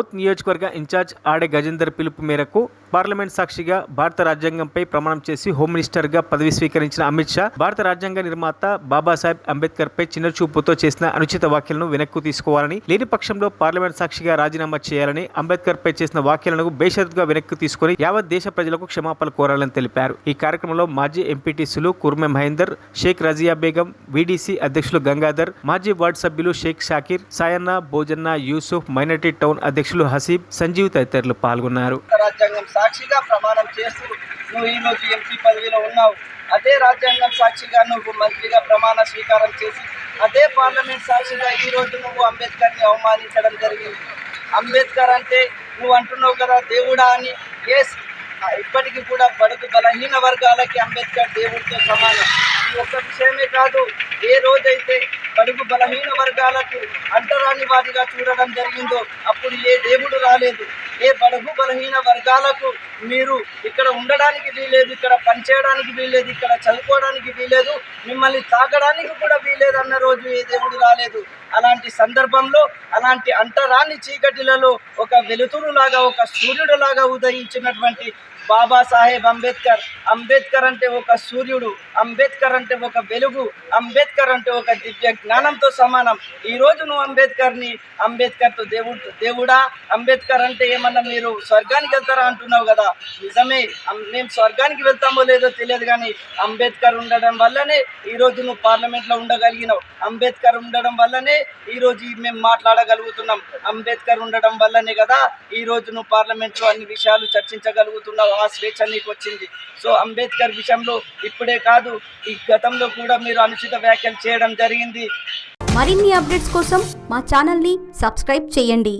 బౌత్ నియోజకవర్గ ఇన్ఛార్జ్ ఆడే గజేందర్ పిలుపు మేరకు పార్లమెంట్ సాక్షిగా భారత రాజ్యాంగంపై ప్రమాణం చేసి హోమ్ మినిస్టర్గా పదవి స్వీకరించిన అమిత్ షా భారత రాజ్యాంగ నిర్మాత బాబాసాహెబ్ అంబేద్కర్పై చిన్నచూపుతో చేసిన అనుచిత వ్యాఖ్యలను వెనక్కు తీసుకోవాలని, లేని పక్షంలో పార్లమెంట్ సాక్షిగా రాజీనామా చేయాలని, అంబేద్కర్పై చేసిన వ్యాఖ్యలను బేషరతుగా వెనక్కి తీసుకుని యావత్ దేశ ప్రజలకు క్షమాపణలు కోరాలని తెలిపారు. ఈ కార్యక్రమంలో మాజీ ఎంపీటీసీలు కుర్మె మహేందర్, షేక్ రజియా బేగం, వీడీసీ అధ్యక్షులు గంగాధర్, మాజీ వార్డు సభ్యులు షేక్ షాకీర్, సాయన్న, భోజన్న, యూసుఫ్, మైనార్టీ టౌన్ అధ్యక్షులు హసీబ్, సంజీవ్ తదితరులు పాల్గొన్నారు. రాజ్యాంగం సాక్షిగా ప్రమాణం చేస్తూ నువ్వు ఈరోజు ఎంపీ పదవిలో ఉన్నావు. అదే రాజ్యాంగం సాక్షిగా నువ్వు మంత్రిగా ప్రమాణ స్వీకారం చేసి అదే పార్లమెంట్ సాక్షిగా ఈరోజు నువ్వు అంబేద్కర్ని అవమానించడం జరిగింది. అంబేద్కర్ అంటే నువ్వు అంటున్నావు కదా దేవుడా అని. ఎస్, ఇప్పటికీ కూడా బడుగు బలహీన వర్గాలకి అంబేద్కర్ దేవుడితో సమానం. ఈ ఒక్క విషయమే కాదు, ఏ రోజైతే బడుగు బలహీన వర్గాలకు అంటరాని వారిగా చూడడం జరిగిందో అప్పుడు ఏ దేవుడు రాలేదు. ఏ బడుగు బలహీన వర్గాలకు మీరు ఇక్కడ ఉండడానికి వీలేదు, ఇక్కడ పనిచేయడానికి వీలేదు, ఇక్కడ చదువుకోవడానికి వీలేదు, మిమ్మల్ని తాగడానికి కూడా వీలేదు అన్న రోజు ఏ దేవుడు రాలేదు. అలాంటి సందర్భంలో అలాంటి అంటరాని చీకటిలలో ఒక వెలుతురులాగా, ఒక సూర్యుడులాగా ఉదయించినటువంటి బాబాసాహెబ్ అంబేద్కర్. అంబేద్కర్ అంటే ఒక సూర్యుడు, అంబేద్కర్ అంటే ఒక వెలుగు, అంబేద్కర్ అంటే ఒక దివ్య జ్ఞానంతో సమానం. ఈరోజు నువ్వు అంబేద్కర్తో దేవుడా, అంబేద్కర్ అంటే ఏమన్నా మీరు స్వర్గానికి వెళ్తారా అంటున్నావు కదా. నిజమే, మేము స్వర్గానికి వెళ్తామో లేదో తెలియదు, కానీ అంబేద్కర్ ఉండడం వల్లనే ఈరోజు నువ్వు పార్లమెంట్లో ఉండగలిగినావు. అంబేద్కర్ ఉండడం వల్లనే ఈరోజు మేము మాట్లాడగలుగుతున్నాం. అంబేద్కర్ ఉండడం వల్లనే కదా ఈరోజు నువ్వు పార్లమెంట్లో అన్ని విషయాలు చర్చించగలుగుతున్నావు. ఆ స్వేచ్ఛ నీకు వచ్చింది. సో అంబేద్కర్ విషయంలో ఇప్పుడే కాదు, ఈ గతంలో కూడా మీరు అనుచిత వ్యాఖ్యలు చేయడం జరిగింది. మరిన్ని అప్డేట్స్ కోసం మా ఛానల్ని సబ్స్క్రైబ్ చేయండి.